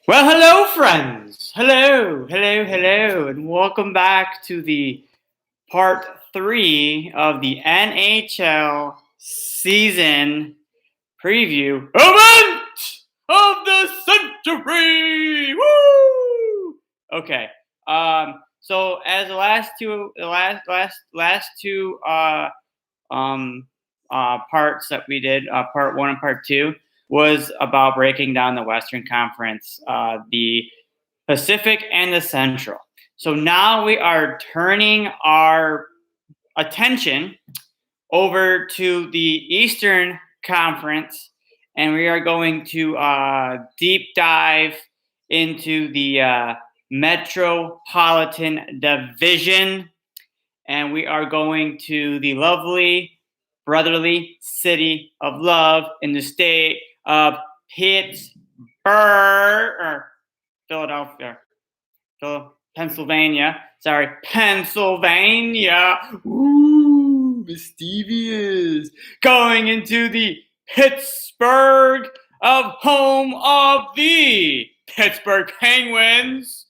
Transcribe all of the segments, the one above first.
Well, hello, friends. Hello, and welcome back to the part 3 of the NHL season preview event of the century. Woo! Okay. So as the last two parts that we did, part 1 and part 2, was about breaking down the Western Conference, the Pacific, and the Central. So now we are turning our attention over to the Eastern Conference, and we are going to deep dive into the Metropolitan Division, and we are going to the lovely brotherly city of love in the state of Pennsylvania. Pennsylvania. Ooh, mischievous. Going into the Pittsburgh of home of the Pittsburgh Penguins,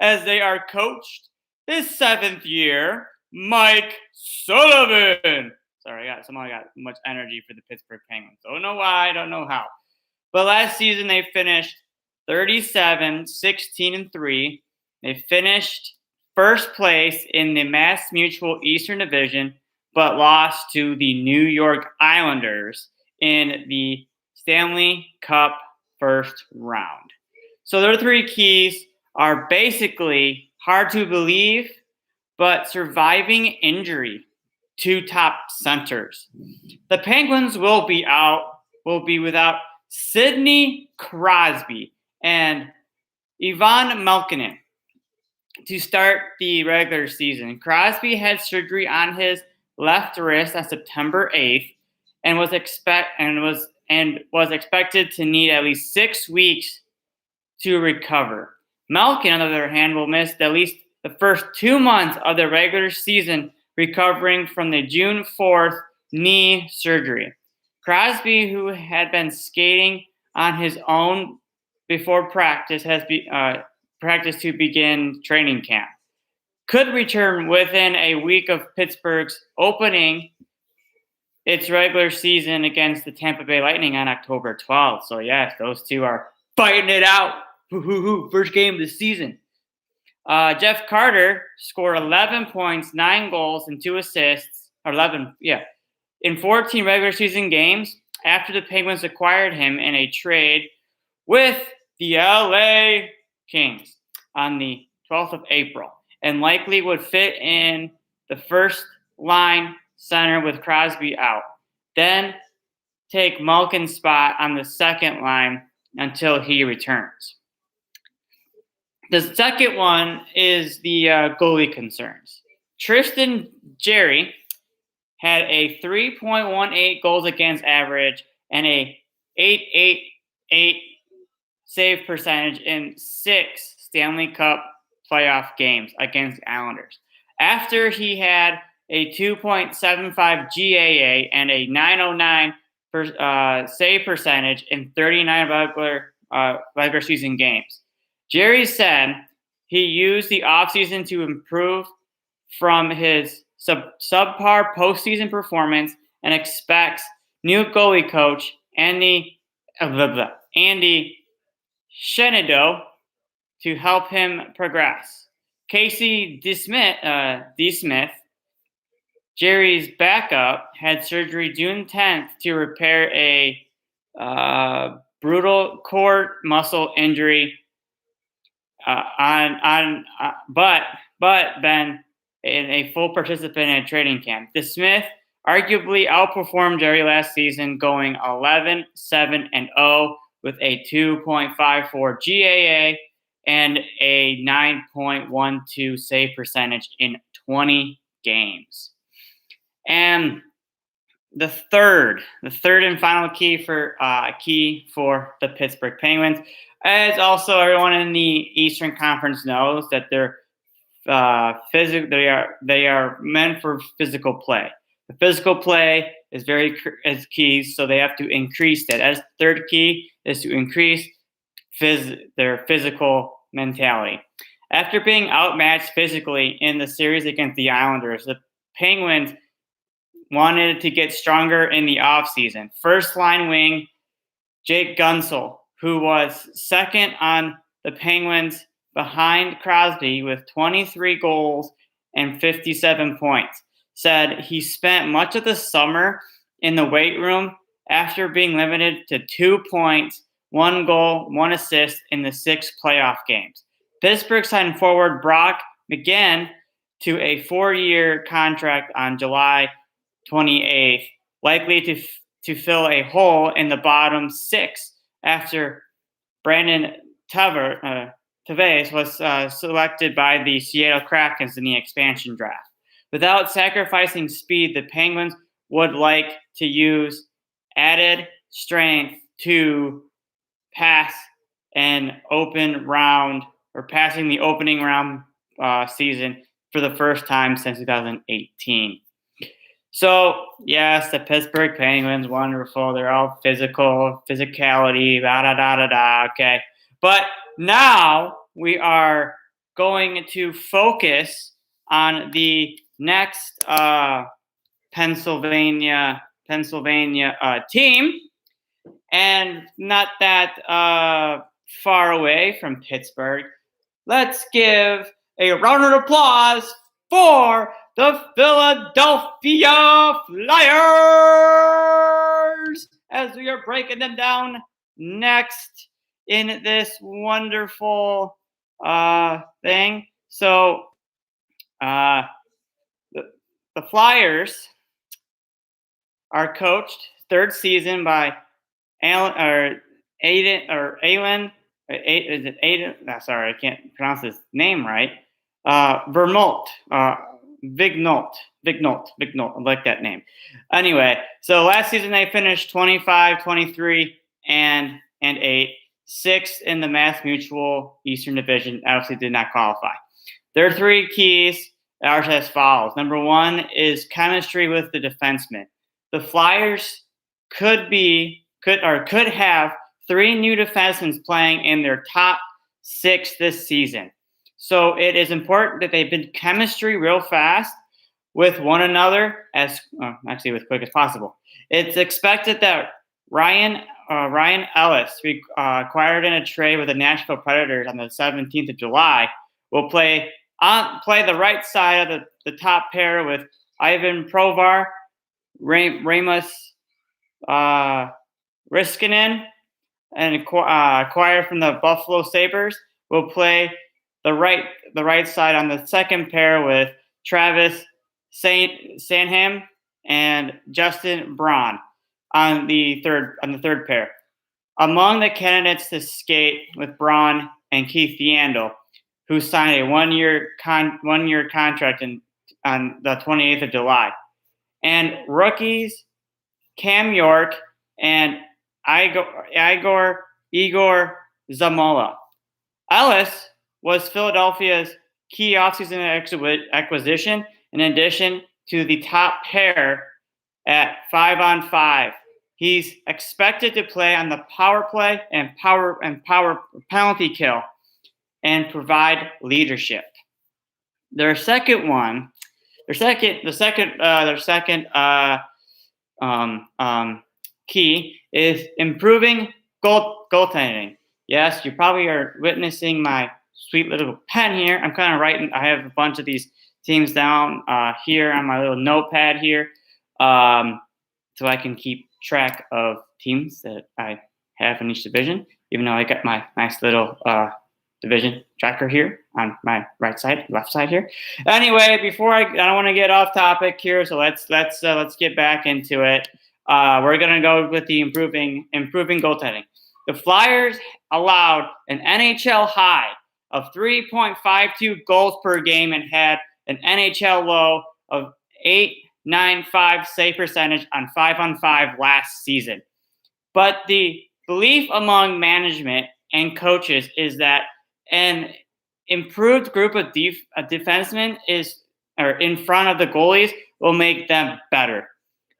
as they are coached this 7th year, Mike Sullivan. Sorry, I got much energy for the Pittsburgh Penguins. Don't know why, don't know how. But last season they finished 37-16-3. They finished first place in the Mass Mutual Eastern Division, but lost to the New York Islanders in the Stanley Cup first round. So their 3 keys are basically hard to believe, but surviving injury. 2 top centers. The Penguins will be without Sidney Crosby and Ivan Malkinen to start the regular season. Crosby had surgery on his left wrist on September 8th and was expected to need at least 6 weeks to recover. Malkin, on the other hand, will miss at least the first 2 months of the regular season, recovering from the June 4th knee surgery. Crosby, who had been skating on his own before practice, has practiced to begin training camp. Could return within a week of Pittsburgh's opening its regular season against the Tampa Bay Lightning on October 12th. So yes, those two are fighting it out. First game of the season. Jeff Carter scored 11 points, 9 goals, and 2 assists. In 14 regular season games after the Penguins acquired him in a trade with the LA Kings on the 12th of April, and likely would fit in the first line center with Crosby out. Then take Malkin's spot on the second line until he returns. The second one is the goalie concerns. Tristan Jarry had a 3.18 goals against average and a .888 save percentage in 6 Stanley Cup playoff games against the Islanders. After he had a 2.75 GAA and a .909 save percentage in 39 regular season games. Jerry said he used the offseason to improve from his subpar postseason performance and expects new goalie coach Andy Shenado to help him progress. Casey DeSmith, Jerry's backup, had surgery June 10th to repair a brutal core muscle injury. But been a full participant in a training camp. DeSmith arguably outperformed Jerry last season, going 11-7-0 with a 2.54 GAA and a 9.12 save percentage in 20 games. And the third and final key for the Pittsburgh Penguins, as also everyone in the Eastern Conference knows, that they're they are meant for physical play. The physical play is key, so they have to increase that. As third key is to increase their physical mentality. After being outmatched physically in the series against the Islanders, the Penguins wanted to get stronger in the offseason. First line wing Jake Gunsel, who was second on the Penguins behind Crosby with 23 goals and 57 points, said he spent much of the summer in the weight room after being limited to 2 points, 1 goal, 1 assist in the 6 playoff games. Pittsburgh signed forward Brock McGinn to a 4-year contract on July 28th, likely to fill a hole in the bottom 6 after Brandon Tavares was selected by the Seattle Kraken in the expansion draft. Without sacrificing speed, the Penguins would like to use added strength to pass an open round or passing the opening round season for the first time since 2018. So, yes, the Pittsburgh Penguins, wonderful. They're all physicality, da-da-da-da-da, okay. But now we are going to focus on the next Pennsylvania team, and not that far away from Pittsburgh. Let's give a round of applause for the Philadelphia Flyers as we are breaking them down next in this wonderful thing. So the Flyers are coached third season by Aiden. Sorry, I can't pronounce his name right. Vermont. Vignault. I like that name. Anyway, so last season they finished 25, 23, and 8, 6th in the Mass Mutual Eastern Division. Obviously did not qualify. Their 3 keys are as follows. Number 1 is chemistry with the defenseman. The Flyers could have 3 new defensemen playing in their top 6 this season. So it is important that they build chemistry real fast with one another, as quick as possible. It's expected that Ryan Ellis, acquired in a trade with the Nashville Predators on the 17th of July, will play the right side of the top pair with Ivan Provar, Ramus Riskinen, and acquired from the Buffalo Sabres, will play the right side on the second pair with Travis Sanham and Justin Braun on the third pair. Among the candidates to skate with Braun and Keith Yandel, who signed a one-year contract on the 28th of July, and rookies Cam York and Igor Zamola. Ellis was Philadelphia's key offseason acquisition, in addition to the top pair at 5-on-5. He's expected to play on the power play and power penalty kill and provide leadership. Their second key is improving goaltending. Yes, you probably are witnessing my sweet little pen here. I'm kind of writing. I have a bunch of these teams down here on my little notepad here, so I can keep track of teams that I have in each division, even though I got my nice little division tracker here on my left side here. Anyway, I don't want to get off topic here, so let's get back into it. We're gonna go with the improving goaltending. The Flyers allowed an NHL high of 3.52 goals per game and had an NHL low of 8.95 save percentage on 5-on-5 last season. But the belief among management and coaches is that an improved group of defensemen in front of the goalies will make them better.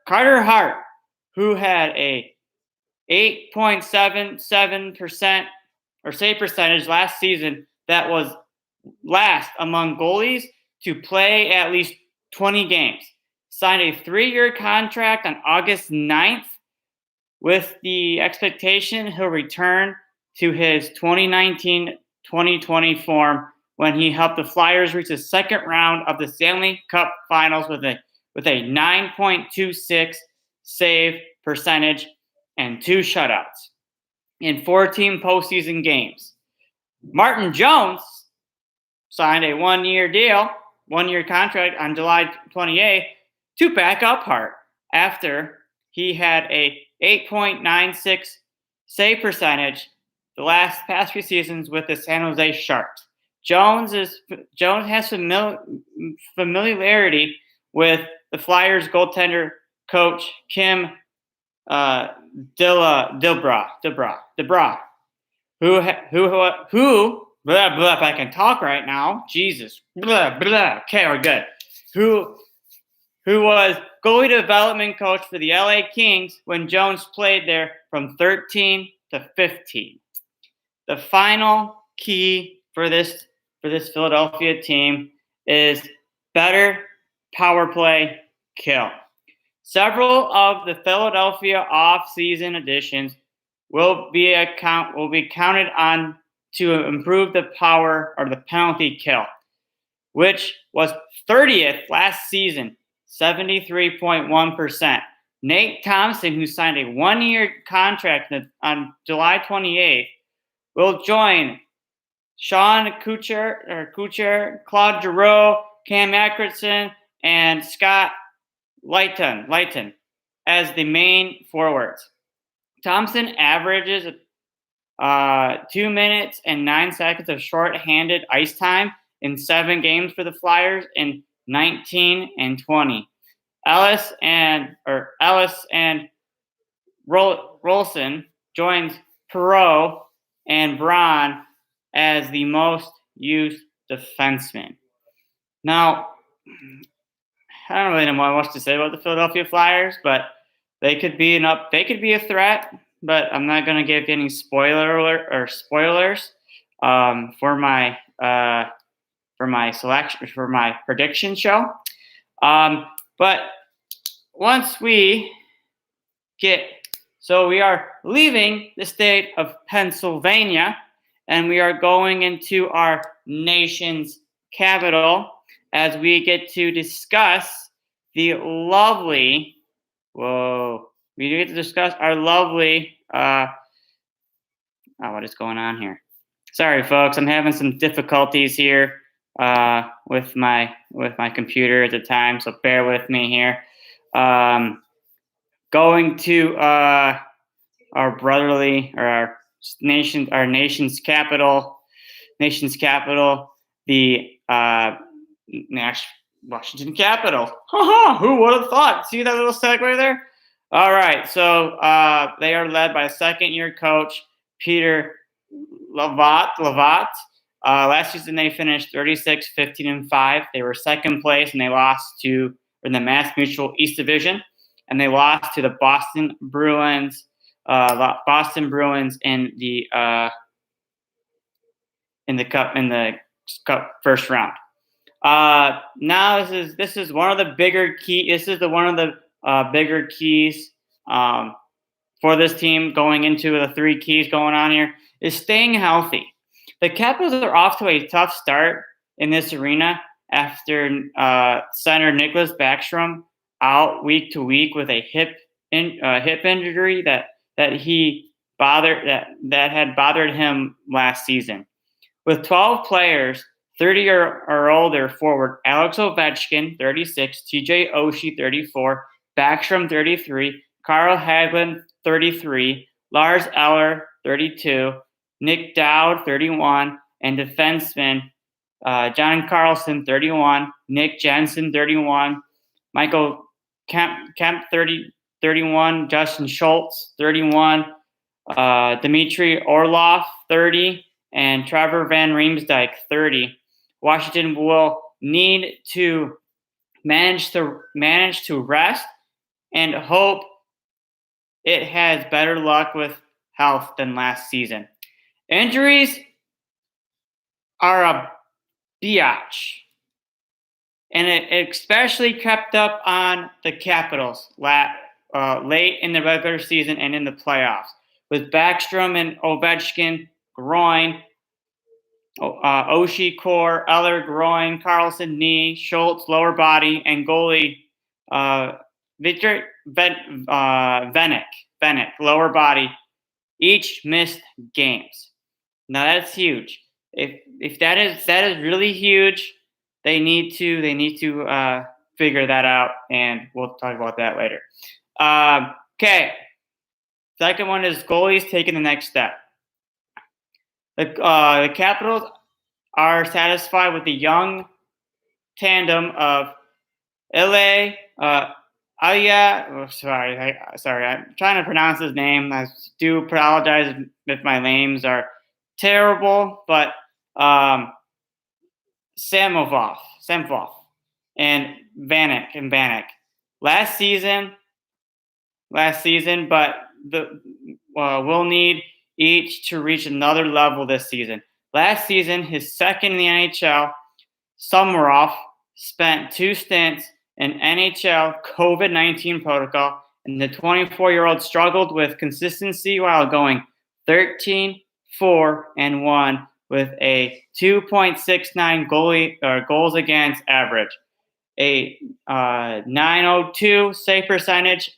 Carter Hart, who had a 8.77% or save percentage last season, that was last among goalies to play at least 20 games, signed a 3-year contract on August 9th with the expectation he'll return to his 2019-2020 form when he helped the Flyers reach the second round of the Stanley Cup Finals with a 9.26 save percentage and 2 shutouts in 14 postseason games. Martin Jones signed a 1-year contract on July 28th to back up Hart after he had a 8.96 save percentage the past 3 seasons with the San Jose Sharks. Jones has familiarity with the Flyers goaltender coach Kim Debra, who blah, blah, if I can talk right now, Jesus, blah, blah. Okay, we're good. Who was goalie development coach for the LA Kings when Jones played there from 13 to 15. The final key for this Philadelphia team is better power play kill. Several of the Philadelphia off-season additions will be counted on to improve the power or the penalty kill, which was 30th last season, 73.1%. Nate Thompson, who signed a 1-year contract on July 28th, will join Sean Kucher, Claude Giroux, Cam Atkinson, and Scott Layton as the main forwards. Thompson averages 2 minutes and 9 seconds of short-handed ice time in 7 games for the Flyers in 19 and 20. Ellis and Rolson joins Perreault and Braun as the most used defenseman. Now, I don't really know much to say about the Philadelphia Flyers, but they could be a threat. But I'm not going to give any spoilers for my prediction show. But once we we are leaving the state of Pennsylvania, and we are going into our nation's capital as we get to discuss what is going on here? Sorry, folks, I'm having some difficulties here with my computer at the time, so bear with me here. Going to our nation's capital, the Washington Capitol. Who would have thought? See that little segue there? All right, so they are led by second-year coach Peter Lovat. Last season they finished 36, 15, and 5. They were second place, and they lost in the Mass Mutual East Division, and they lost to the Boston Bruins. In the cup first round. Now this is one of the bigger key. This is one of the bigger keys for this team going into the 3 keys going on here is staying healthy. The Capitals are off to a tough start in this arena after center Nicholas Backstrom out week to week with a hip injury that had bothered him last season. With 12 players, 30 or older forward, Alex Ovechkin, 36, TJ Oshie, 34, Backstrom, 33, Carl Hagelin, 33, Lars Eller, 32, Nick Dowd, 31, and defensemen John Carlson, 31, Nick Jensen, 31, Michael Kemp, 31, Justin Schultz, 31, Dmitry Orlov, 30, and Trevor Van Riemsdyk, 30. Washington will need to manage to rest and hope it has better luck with health than last season. Injuries are a biatch, and it especially crept up on the Capitals late in the regular season and in the playoffs, with Backstrom and Ovechkin groin, Oshie core, Eller groin, Carlson knee, Schultz lower body, and goalie Victor Vanek lower body each missed games. Now that's huge. If that is really huge, they need to figure that out, and we'll talk about that later. Okay. Second one is goalies taking the next step. The Capitals are satisfied with the young tandem of Ile Aya. Oh, sorry, I'm trying to pronounce his name. I do apologize if my names are terrible, but Samofov and Vanek. Last season, but we'll need each to reach another level this season. Last season, his second in the NHL, Samorov spent 2 stints in NHL COVID-19 protocol, and the 24-year-old struggled with consistency while going 13-4-1 with a 2.69 goals against average, a .902 save percentage,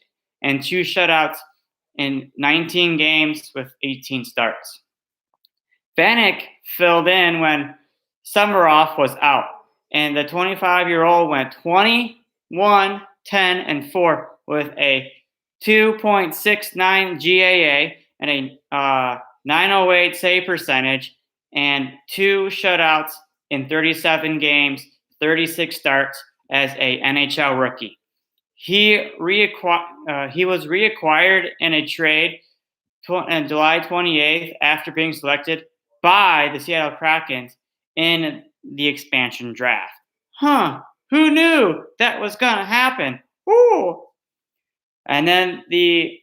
and 2 shutouts in 19 games with 18 starts. Vanek filled in when Samorov was out, and the 25-year-old went 21, 10, and 4 with a 2.69 GAA and a .908 save percentage and 2 shutouts in 37 games, 36 starts as a NHL rookie. He was reacquired in a trade on July 28th after being selected by the Seattle Kraken in the expansion draft. Who knew that was going to happen? Ooh. And then the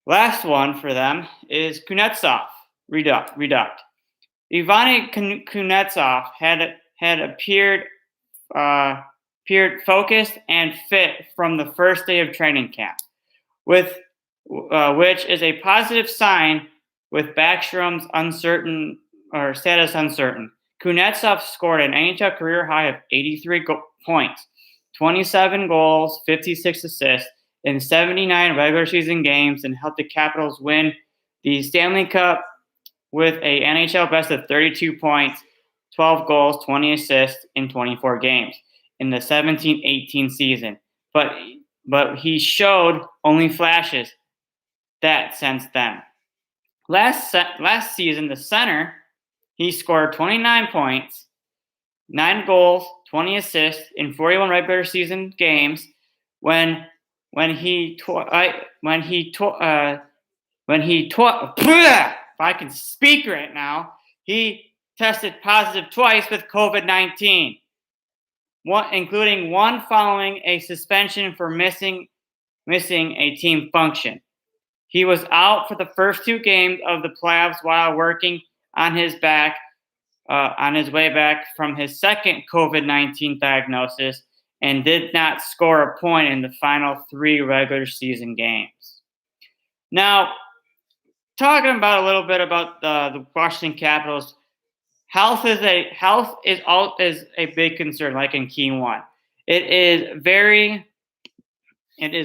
last one for them is Kuznetsov, reduct. Ivani Kuznetsov had appeared focused and fit from the first day of training camp, which is a positive sign with Backstrom's status uncertain. Kuznetsov scored an NHL career high of 83 points, 27 goals, 56 assists in 79 regular season games, and helped the Capitals win the Stanley Cup with a NHL best of 32 points, 12 goals, 20 assists in 24 games in the 17-18 season. But he showed only flashes that since then. Last season, the center, he scored 29 points, 9 goals, 20 assists in 41 regular season games if I can speak right now, he tested positive twice with COVID-19, including one following a suspension for missing a team function. He was out for the first 2 games of the playoffs while working on his way back from his second COVID-19 diagnosis, and did not score a point in the final 3 regular season games. Now, talking about a little bit about the Washington Capitals, health is a big concern, like in Key 1. It is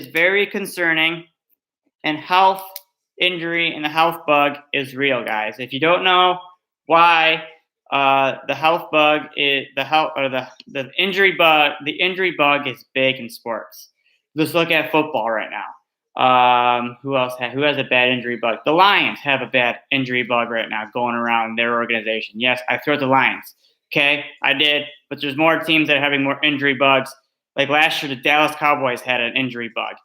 very concerning, and health injury and the health bug is real, guys. If you don't know why the health bug is the injury bug is big in sports. Let's look at football right now. Who has a bad injury bug? The Lions have a bad injury bug right now going around their organization. Yes, I threw the Lions. Okay, I did, but there's more teams that are having more injury bugs. Like last year, the Dallas Cowboys had an injury bug.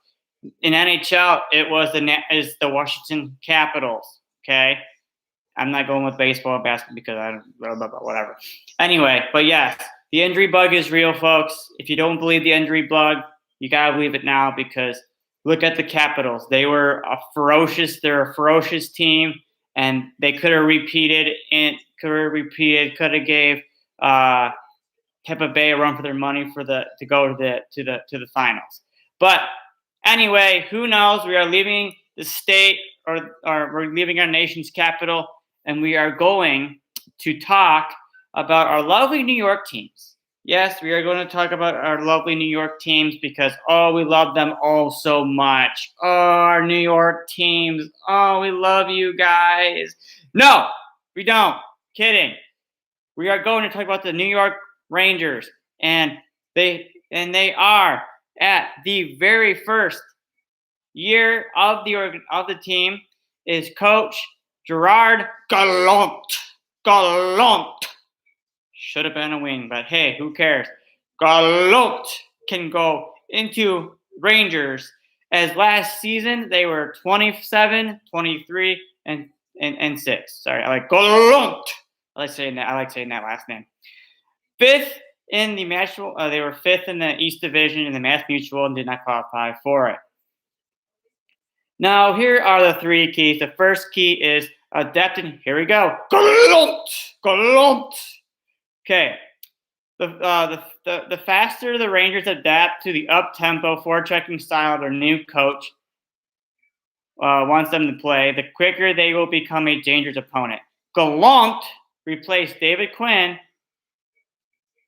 In NHL, it was the Washington Capitals. Okay, I'm not going with baseball and basketball because I don't whatever. Anyway, but yes, the injury bug is real, folks. If you don't believe the injury bug, you gotta believe it now because look at the Capitals. They're a ferocious team, and they could have repeated and could have gave Tampa Bay a run for their money to go to the finals. But anyway, who knows? We are leaving the state or we're leaving our nation's capital, and we are going to talk about our lovely New York teams. Yes, we are going to talk about our lovely New York teams because, we love them all so much. Oh, our New York teams. Oh, we love you guys. No, we don't. Kidding. We are going to talk about the New York Rangers, and they are at the very first year of the team is Coach Gerard Gallant. Should have been a wing, but hey, who cares? Gallant can go into Rangers, as last season they were 27, 23, and 6. Sorry, I like Gallant. I like saying that last name. Fifth in the Mutual, they were fifth in the East Division in the Mass Mutual and did not qualify for it. Now, here are the three keys. The first key is adapting. Here we go. Gallant. Okay. The faster the Rangers adapt to the up-tempo, forechecking style of their new coach wants them to play, the quicker they will become a dangerous opponent. Gallant replaced David Quinn,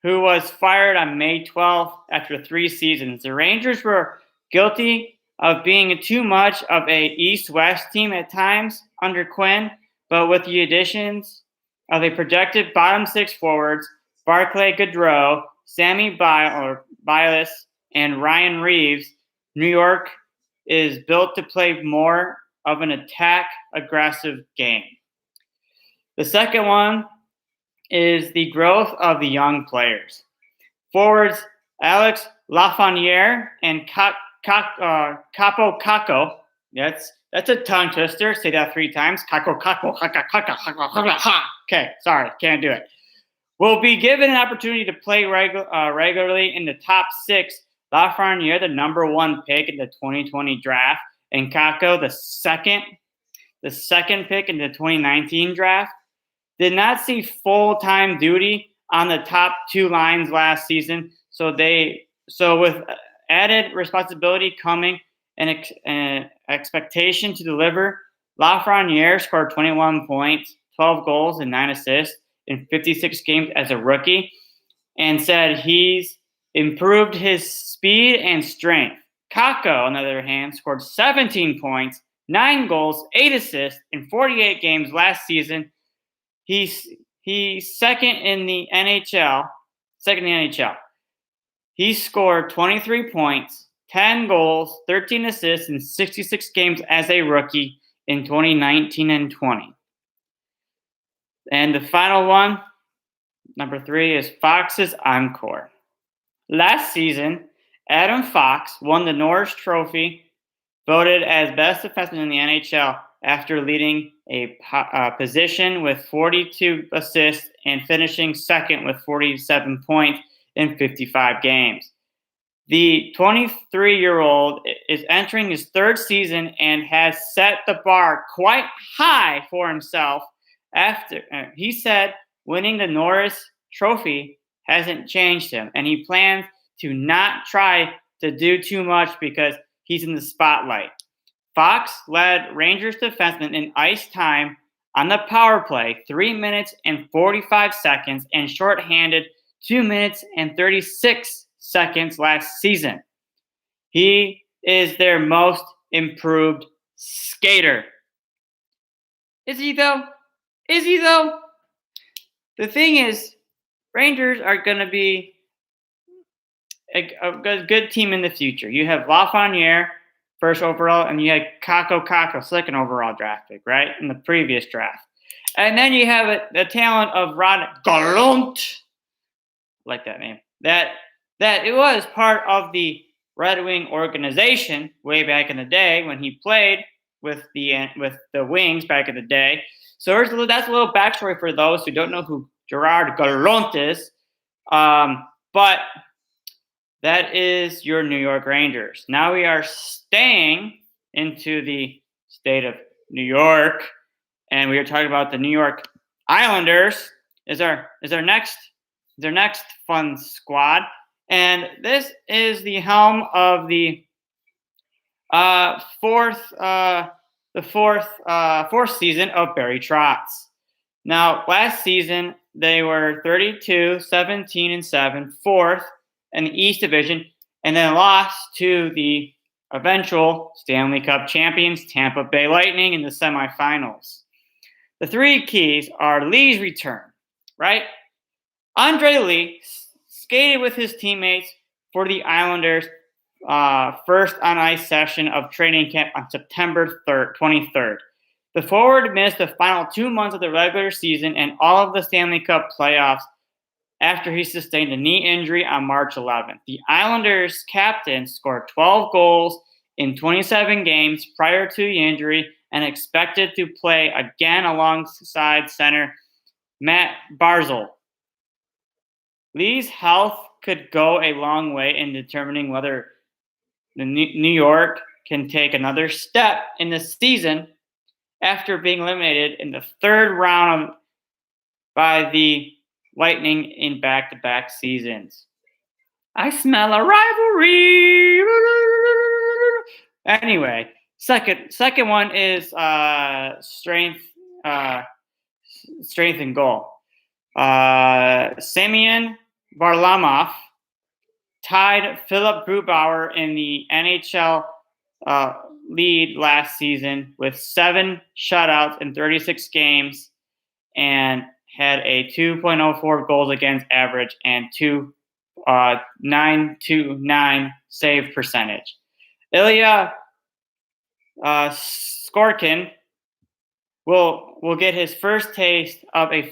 who was fired on May 12th after 3 seasons. The Rangers were guilty of being too much of a East-West team at times under Quinn, but with the additions of a projected bottom 6 forwards, Barclay Goodrow, Sammy Bilas, and Ryan Reeves, New York is built to play more of an attack-aggressive game. The second one is the growth of the young players. Forwards Alex Lafreniere and Capo Caco. That's a tongue twister. Say that 3 times. Caco. Okay, sorry, can't do it. Will be given an opportunity to play regularly in the top 6. Lafreniere, the number 1 pick in the 2020 draft, and Caco, the second pick in the 2019 draft, did not see full-time duty on the top 2 lines last season. So with added responsibility coming and expectation to deliver, Lafreniere scored 21 points, 12 goals, and 9 assists in 56 games as a rookie, and said he's improved his speed and strength. Caco, on the other hand, scored 17 points, 9 goals, 8 assists in 48 games last season. He's second in the NHL. He scored 23 points, 10 goals, 13 assists in 66 games as a rookie in 2019 and 20. And the final one, number 3, is Fox's Encore. Last season, Adam Fox won the Norris Trophy, voted as best defenseman in the NHL after leading a position with 42 assists and finishing second with 47 points in 55 games. The 23-year-old is entering his 3rd season and has set the bar quite high for himself. He said winning the Norris Trophy hasn't changed him, and he plans to not try to do too much because he's in the spotlight. Fox led Rangers defensemen in ice time on the power play 3 minutes and 45 seconds and shorthanded 2 minutes and 36 seconds last season. He is their most improved skater. Is he though? The thing is, Rangers are going to be a good team in the future. You have Lafreniere, 1st overall, and you had Caco, 2nd overall draft pick, right, in the previous draft. And then you have the talent of Rod Gallant, like that name, that it was part of the Red Wing organization way back in the day when he played with the Wings back in the day. So that's a little backstory for those who don't know who Gerard Gallant is. But That is your New York Rangers. Now we are staying into the state of New York, and we are talking about the New York Islanders. Is our next fun squad, and this is the helm of the fourth season of Barry Trotz. Now, last season they were 32, 17, and 7, fourth in the East Division, and then lost to the eventual Stanley Cup champions, Tampa Bay Lightning, in the semifinals. The three keys are Lee's return, right? Andre Lee skated with his teammates for the Islanders' first on-ice session of training camp on September 23rd. The forward missed the final 2 months of the regular season and all of the Stanley Cup playoffs after he sustained a knee injury on March 11th. The Islanders' captain scored 12 goals in 27 games prior to the injury and expected to play again alongside center Matt Barzal. Lee's health could go a long way in determining whether the New York can take another step in the season after being eliminated in the third round by the Lightning in back-to-back seasons. I smell a rivalry. Anyway, second one is strength and goal. Semyon Varlamov tied Philip Grubauer in the NHL lead last season with 7 shutouts in 36 games and had a 2.04 goals against average and 929 save percentage. Ilya Skorkin will get his first taste of a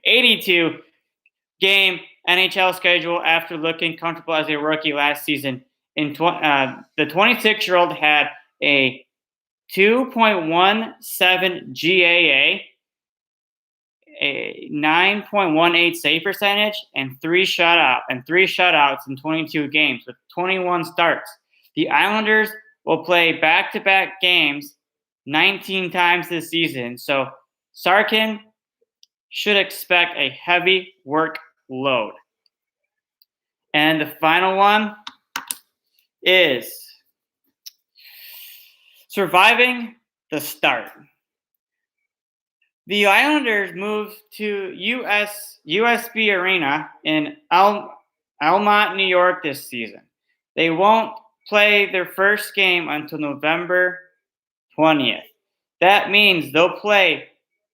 82 game NHL schedule after looking comfortable as a rookie last season. The 26-year-old had a 2.17 GAA, a 9.18 save percentage, and 3 shutouts in 22 games with 21 starts. The Islanders will play back-to-back games 19 times this season, so Sarkin should expect a heavy workload. And the final one is surviving the start. The Islanders moved to USB Arena in Elmont, New York this season. They won't play their first game until November 20th. That means they'll play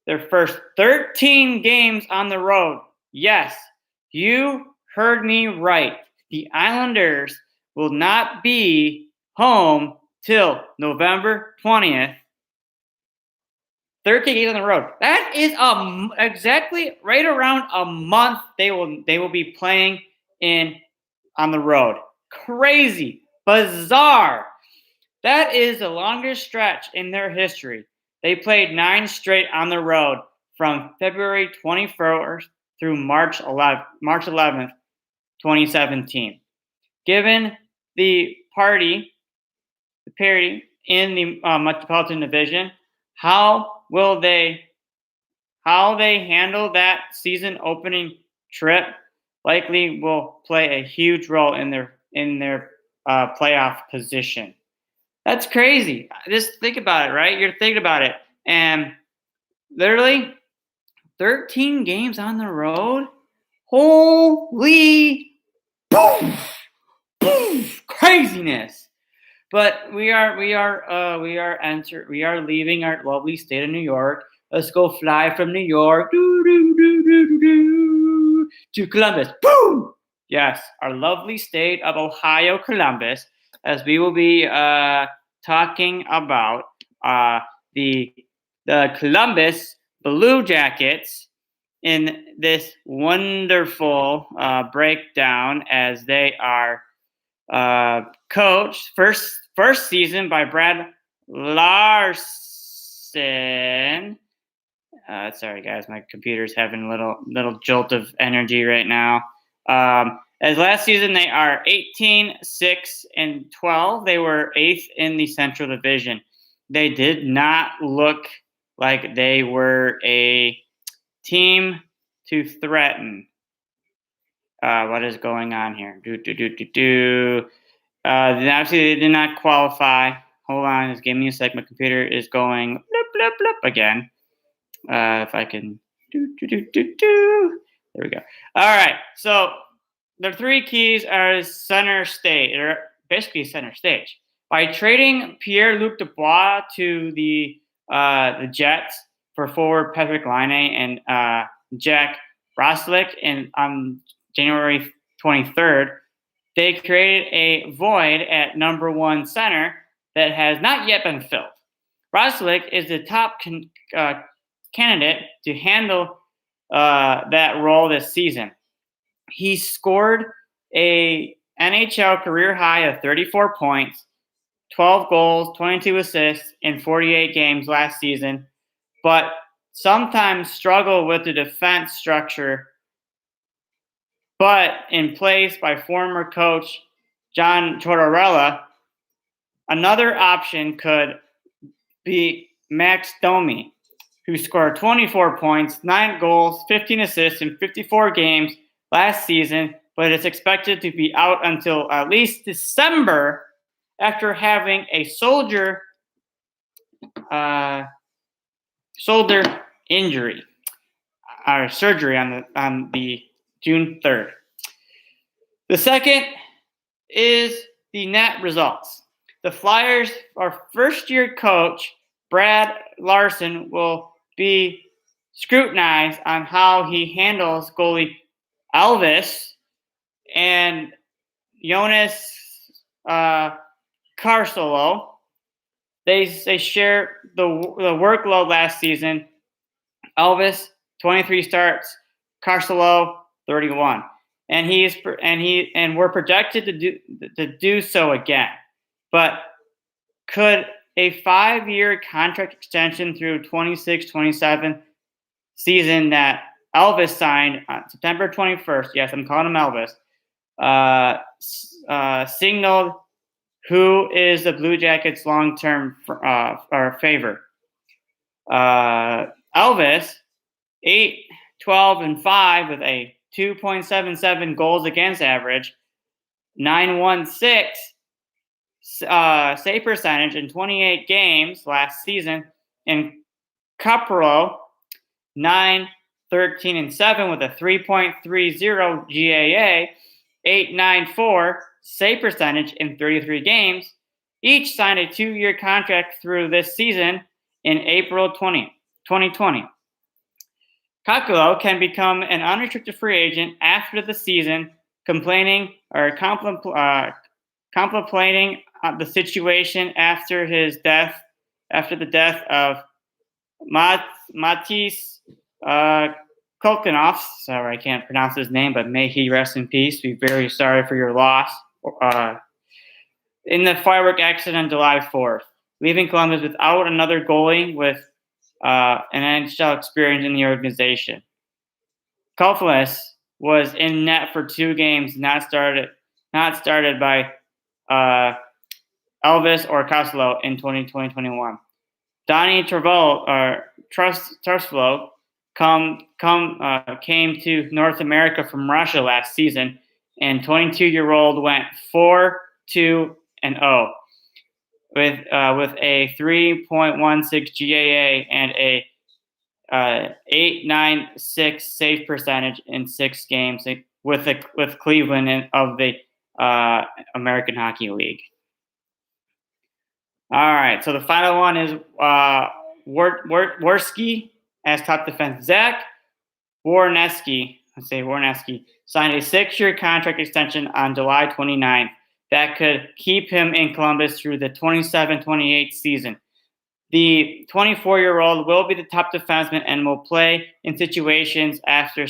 their first 13 games on the road. Yes, you heard me right. The Islanders will not be home till November 20th. 13 games on the road. That is exactly right around a month they will be playing on the road. Crazy, bizarre. That is the longest stretch in their history. They played 9 straight on the road from February 21st through March 11th, 2017. Given the parity in the Metropolitan Division, how they handle that season opening trip likely will play a huge role in their playoff position. That's crazy. Just think about it, right? You're thinking about it. And literally 13 games on the road. Holy craziness. But we are leaving our lovely state of New York. Let's go fly from New York to Columbus. Boom! Yes, our lovely state of Ohio, Columbus, as we will be talking about the Columbus Blue Jackets in this wonderful breakdown, as they are coached first season by Brad Larson. Sorry guys, my computer's having a little jolt of energy right now. As last season, they are 18, 6, and 12. They were 8th in the Central Division. They did not look like they were a team to threaten. What is going on here? Obviously, they did not qualify. Hold on, just give me a sec. My computer is going bloop, bloop, bloop again. If I can There we go. All right. So the three keys are center stage, or basically center stage. By trading Pierre-Luc Dubois to the Jets for forward Patrick Laine and Jack Roslick on January 23rd, they created a void at number one center that has not yet been filled. Roslick is the top candidate to handle that role this season. He scored a NHL career high of 34 points, 12 goals, 22 assists in 48 games last season, but sometimes struggled with the defense structure, but in place by former coach John Tortorella. Another option could be Max Domi, who scored 24 points, 9 goals, 15 assists in 54 games last season, but is expected to be out until at least December after having a shoulder injury or surgery on the June 3rd. The second is the net results. The Flyers, our first-year coach, Brad Larson, will be scrutinized on how he handles goalie Elvis and Jonas Carcelo. They share the workload last season. Elvis 23 starts, Carcelo 31, and we're projected to do so again. But could a 5-year contract extension through 26-27 season that Elvis signed on September 21st, yes, I'm calling him Elvis, signaled who is the Blue Jackets' long-term favor. Elvis, 8, 12, and 5 with a 2.77 goals against average, 9.16 save percentage in 28 games last season, and Capro, 9, 13, and 7 with a 3.30 GAA, 8.94 save percentage in 33 games. Each signed a 2-year contract through this season in April 2020. Kakalo can become an unrestricted free agent after the season, contemplating the situation after the death of Matis Kolkanov. Sorry, I can't pronounce his name, but may he rest in peace. We're very sorry for your loss. In the firework accident on July 4th, leaving Columbus without another goalie with an NHL experience in the organization. Kofalis was in net for 2 games, not started by Elvis or Costello in 2020-21. Donnie Trustflo came to North America from Russia last season, and 22-year-old went 4-2-0 with a 3.16 GAA and a 8.96 save percentage in 6 games with Cleveland of the American Hockey League. All right, so the final one is Worski as top defense. Zach Warneski signed a 6-year contract extension on July 29th that could keep him in Columbus through the 27-28 season. The 24-year-old will be the top defenseman and will play in situations after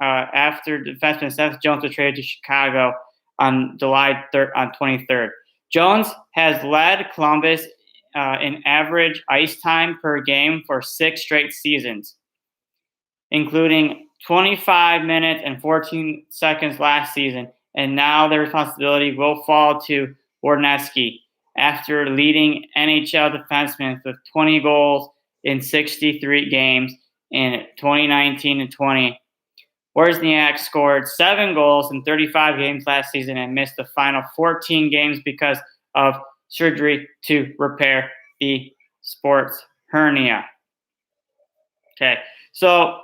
defenseman Seth Jones was traded to Chicago on July 23rd. Jones has led Columbus in average ice time per game for 6 straight seasons, including 25 minutes and 14 seconds last season, and now the responsibility will fall to Wardnetsky after leading NHL defensemen with 20 goals in 63 games in 2019 and 20. Wozniak scored 7 goals in 35 games last season and missed the final 14 games because of surgery to repair the sports hernia. Okay, so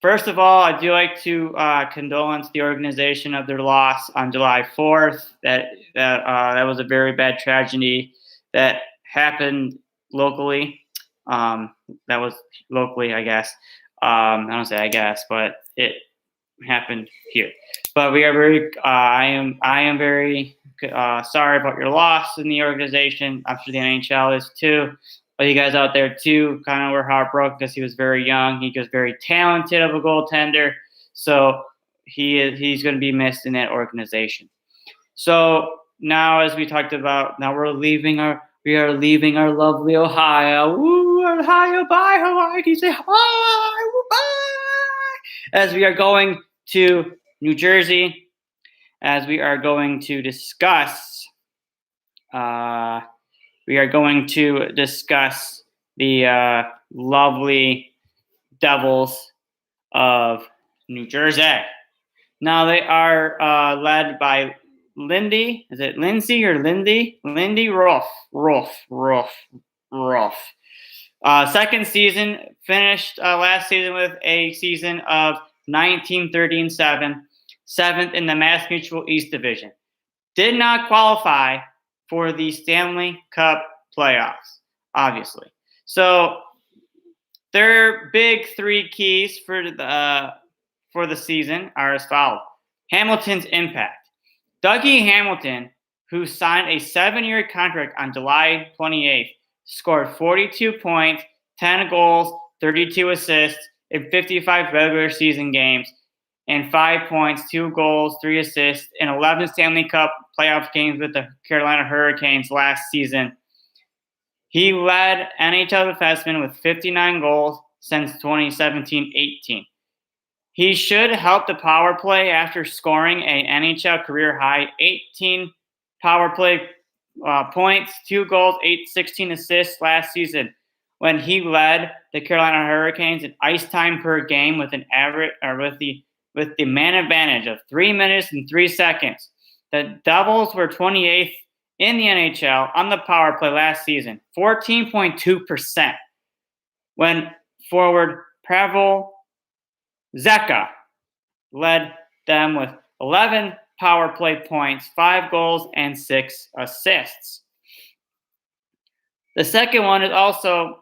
first of all, I do like to condolence the organization of their loss on July 4th. That was a very bad tragedy that happened locally. That was locally, I guess. I don't say I guess, but it happened here. But we are very. I am very sorry about your loss in the organization. I'm sure the NHL is too. But you guys out there too kind of were heartbroken because he was very young. He was very talented of a goaltender. So he's going to be missed in that organization. So now, as we talked about, now we are leaving our lovely Ohio. Woo, Ohio, bye, Hawaii. Can you say hi? Woo, bye. As we are going to New Jersey, as we are going to discuss. We are going to discuss the lovely Devils of New Jersey. Now they are led by Lindy. Is it Lindsay or Lindy? Lindy Ruff. Second season, finished last season with a season of 19-30-7, seventh in the Mass Mutual East Division. Did not qualify for the Stanley Cup playoffs, obviously. So their big 3 keys for the season are as follows. Hamilton's impact. Dougie Hamilton, who signed a 7-year contract on July 28th, scored 42 points, 10 goals, 32 assists in 55 regular season games, and 5 points, 2 goals, 3 assists in 11 Stanley Cup playoff games with the Carolina Hurricanes last season. He led NHL defensemen with 59 goals since 2017-18. He should help the power play after scoring an NHL career high 18 power play points, 2 goals, 16 assists last season when he led the Carolina Hurricanes in ice time per game with an average with the man advantage of 3 minutes and 3 seconds. The Devils were 28th in the NHL on the power play last season, 14.2%, when forward Pavel Zacha led them with 11 power play points, 5 goals, and 6 assists. The second one is also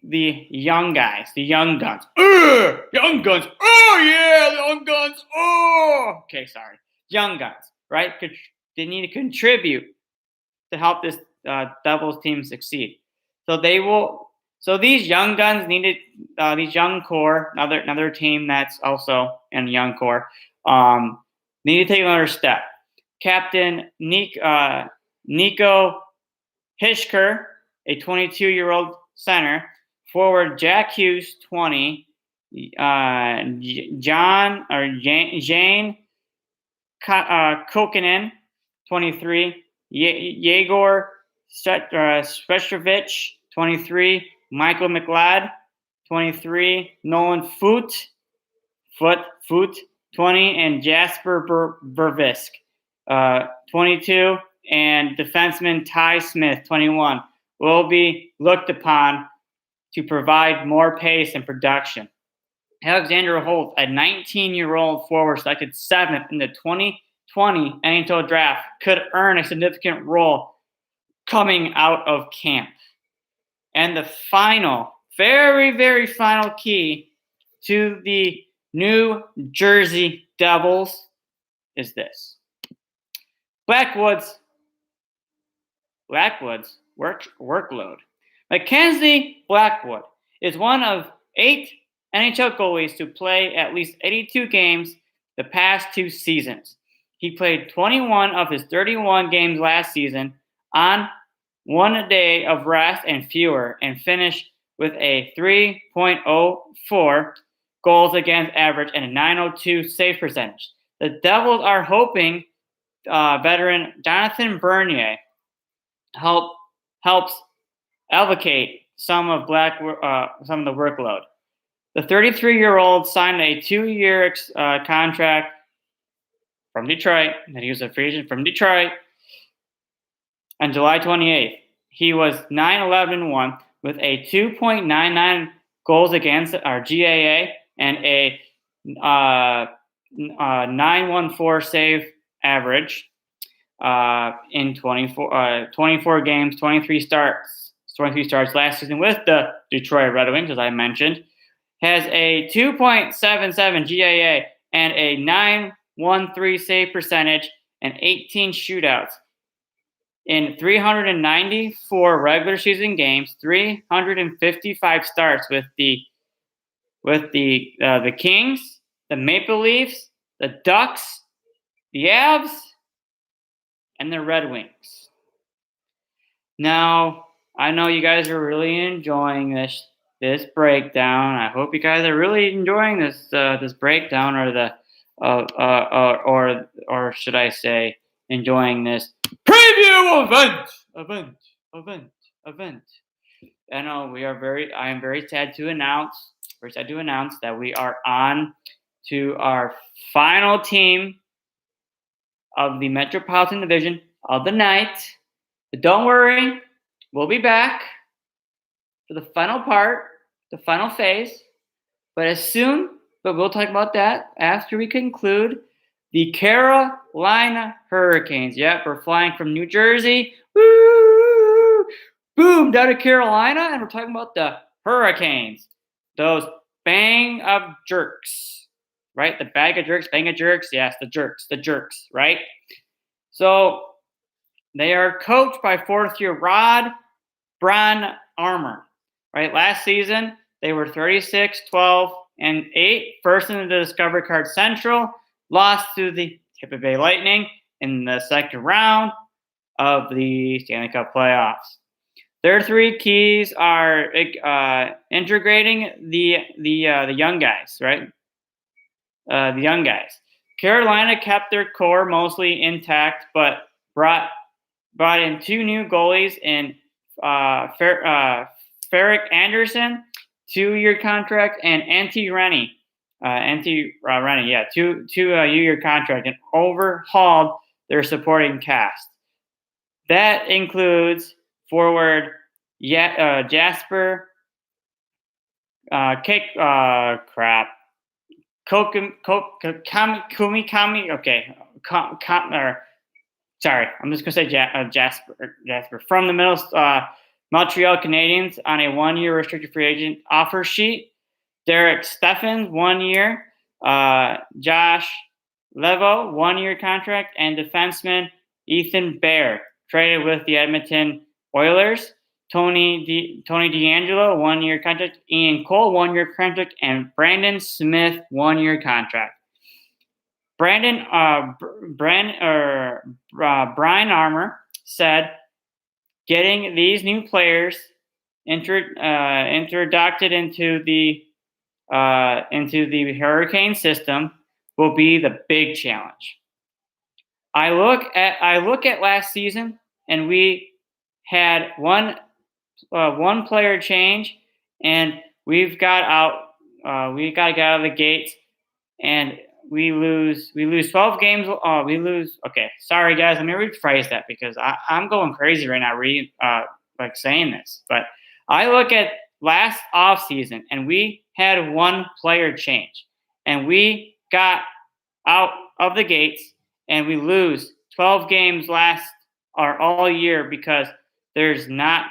the young guys, the young guns. Young guns. Oh, yeah, the young guns. Oh, okay, sorry. Young guns, right? They need to contribute to help this Devils team succeed. So they will. So these young guns needed these young core. Another team that's also in young core need to take another step. Captain Nico Hishker, a 22-year-old center. Forward Jack Hughes, 20. Jane Kokinen, 23. Yegor Sveshevich, 23. Michael McLeod, 23. Nolan Foot, 20. And Jasper Burvisk, 22. And defenseman Ty Smith, 21, will be looked upon to provide more pace and production. Alexander Holt, a 19-year-old forward selected 7th in the 2020 NHL draft, could earn a significant role coming out of camp. And the final, very, very final key to the New Jersey Devils is this. Blackwood's workload. Mackenzie Blackwood is one of 8 NHL goalies to play at least 82 games the past 2 seasons. He played 21 of his 31 games last season on 1 day of rest and fewer and finished with a 3.04 goals against average and a 902 save percentage. The Devils are hoping veteran Jonathan Bernier helps allocate some of the workload. The 33-year-old signed a 2-year contract from Detroit, and he was a free agent from Detroit on July 28th. He was 9-11-1 with a 2.99 goals against our GAA and a 914 save average in 24 games, 23 starts last season with the Detroit Red Wings, as I mentioned. Has a 2.77 GAA and a 913 save percentage and 18 shootouts in 394 regular season games, 355 starts with the Kings, the Maple Leafs, the Ducks, the Avs, and the Red Wings. Now, I know you guys are really enjoying this breakdown. I hope you guys are really enjoying this breakdown, or should I say, enjoying this preview event. I know I am very sad to announce that we are on to our final team of the Metropolitan Division of the night. But don't worry, we'll be back for the final part, the final phase. But we'll talk about that after we conclude the Carolina Hurricanes. Yep, we're flying from New Jersey. Woo! Boom, down to Carolina, and we're talking about the Hurricanes. Those bang of jerks, right? The bang of jerks. Yes, the jerks, right? So they are coached by fourth-year Rod Bryan-Armour, right? Last season, they were 36-12-8, first in the Discovery Card Central, lost to the Tampa Bay Lightning in the second round of the Stanley Cup playoffs. Their three keys are integrating the young guys, right? The young guys. Carolina kept their core mostly intact, but brought in two new goalies in Ferrick Anderson, 2-year contract, and Antti Rennie, 2-year contract, and overhauled their supporting cast. That includes forward Jasper Kumikami. Okay, sorry, I'm just gonna say Jasper from the Montreal Canadiens on a 1-year restricted free agent offer sheet. Derek Stephens, 1 year. Josh Levo, 1-year contract, and defenseman Ethan Bear traded with the Edmonton Oilers. Tony DeAngelo, 1-year contract. Ian Cole, 1-year contract, and Brandon Smith, 1-year contract. Bryan-Armour said, getting these new players introduced into the Hurricane system will be the big challenge. I look at last season, and we had one player change, and we got out of the gates, and we lose 12 games. Okay, sorry guys, let me rephrase that because I'm going crazy right now saying this. But I look at last offseason, and we had one player change, and we got out of the gates, and we lose 12 games all year because there's not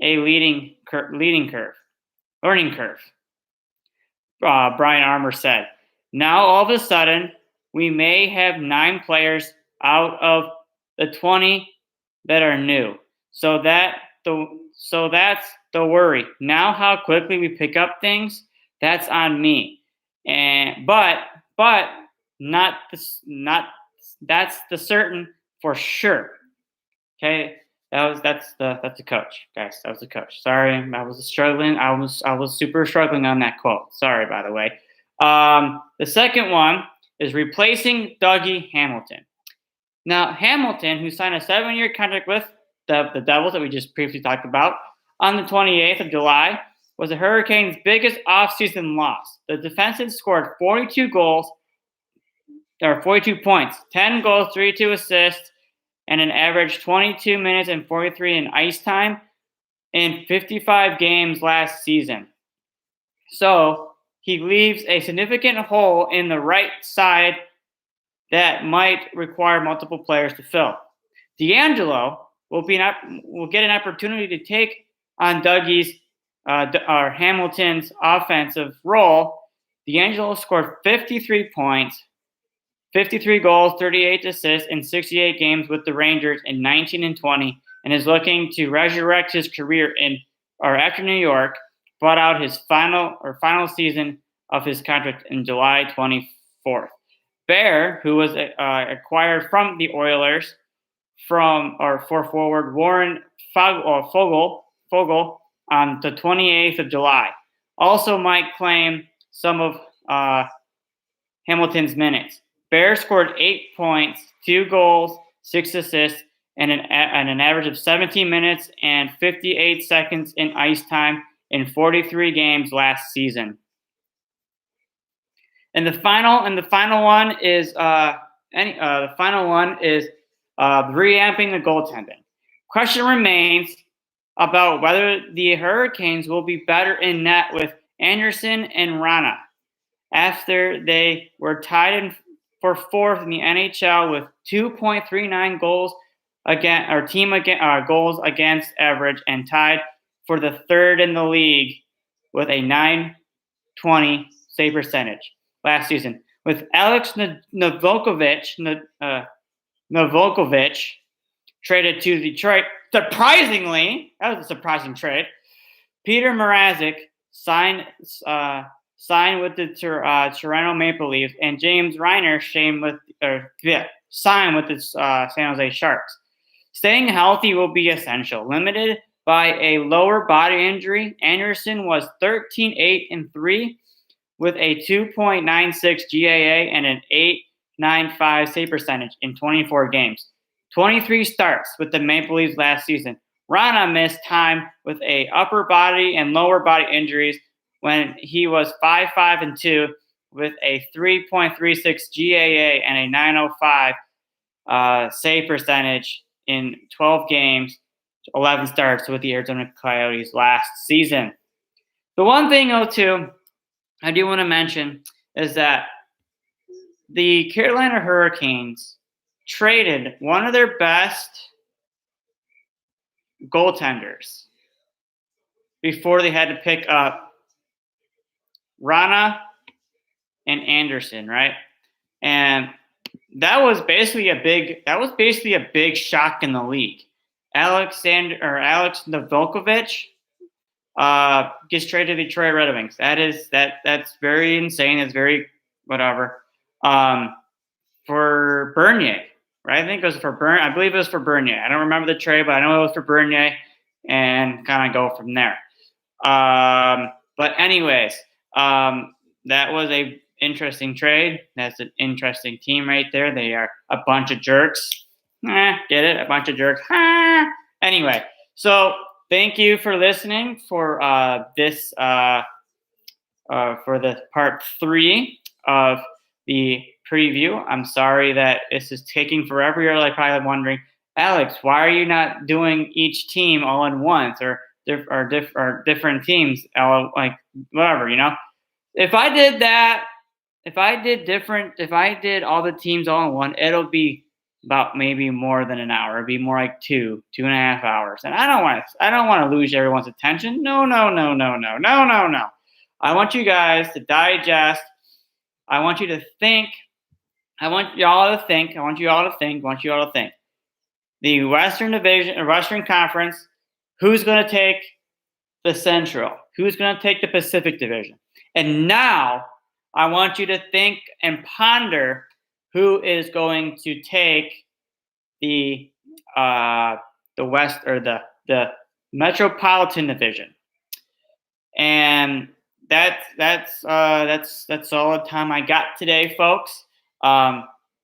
a learning curve. Bryan-Armour said. Now, all of a sudden, we may have 9 players out of the 20 that are new. So that's the worry. Now, how quickly we pick up things, that's on me. But that's the certain for sure. Okay, That's the coach, guys. That was the coach. Sorry, I was struggling. I was super struggling on that quote. Sorry, by the way. The second one is replacing Dougie Hamilton. Now, Hamilton, who signed a 7-year contract with the Devils that we just previously talked about, on the 28th of July, was the Hurricanes' biggest offseason loss. The defenseman scored 42 goals, or 42 points, 10 goals, 32 assists, and an average 22 minutes and 43 in ice time in 55 games last season. So he leaves a significant hole in the right side that might require multiple players to fill. D'Angelo will get an opportunity to take on Dougie's or Hamilton's offensive role. D'Angelo scored 53 points, 53 goals, 38 assists in 68 games with the Rangers in 19 and 20, and is looking to resurrect his career after New York brought out his final season of his contract in July 24th. Bear, who was acquired from the Oilers for forward Warren Fogle on the 28th of July, also might claim some of Hamilton's minutes. Bear scored 8 points, 2 goals, 6 assists, and an average of 17 minutes and 58 seconds in ice time in 43 games last season. And the final one is reamping the goaltending. Question remains about whether the Hurricanes will be better in net with Anderson and Rana after they were tied for fourth in the NHL with 2.39 goals goals against average, and tied for the third in the league with a .920 save percentage last season. With Alex Novakovic traded to Detroit, surprisingly, that was a surprising trade. Peter Mrazek signed with the Toronto Maple Leafs, and James Reiner signed with the San Jose Sharks. Staying healthy will be essential. Limited by a lower body injury, Anderson was 13-8-3 with a 2.96 GAA and an 8.95 save percentage in 24 games. 23 starts with the Maple Leafs last season. Rana missed time with a upper body and lower body injuries when he was 5-5-2 with a 3.36 GAA and a 905 save percentage in 12 games, 11 starts with the Arizona Coyotes last season. The one thing, too, I do want to mention is that the Carolina Hurricanes traded one of their best goaltenders before they had to pick up Rana and Anderson, right? And that was basically a big shock in the league. Alex Novakovic gets traded to Detroit Red Wings. That's very insane. It's very whatever. For Bernier, right? I think it was for I believe it was for Bernier. I don't remember the trade, but I know it was for Bernier, and kind of go from there. But anyways, that was a interesting trade. That's an interesting team right there. They are a bunch of jerks. Get it? A bunch of jerks. Anyway, so thank you for listening for this for the part 3 of the preview. I'm sorry that this is taking forever. You're probably wondering, Alex, why are you not doing each team all in once or different teams, whatever, If I did that, if I did all the teams all in one, it'll be about maybe more than an hour. It'd be more like 2.5 hours. And I don't want to lose everyone's attention. No. I want you guys to digest. I want you to think. I want you all to think. The Western Division or Western Conference, who's going to take the Central? Who's going to take the Pacific Division? And now I want you to think and ponder who is going to take the West or the Metropolitan Division. And that's all the time I got today, folks.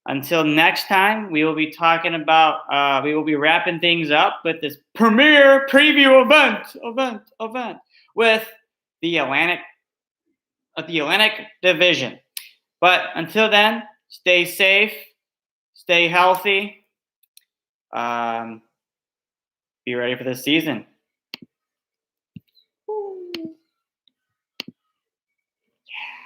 Until next time, we will be talking about we will be wrapping things up with this premier preview event with the Atlantic Division. But until then, stay safe, stay healthy, be ready for the season.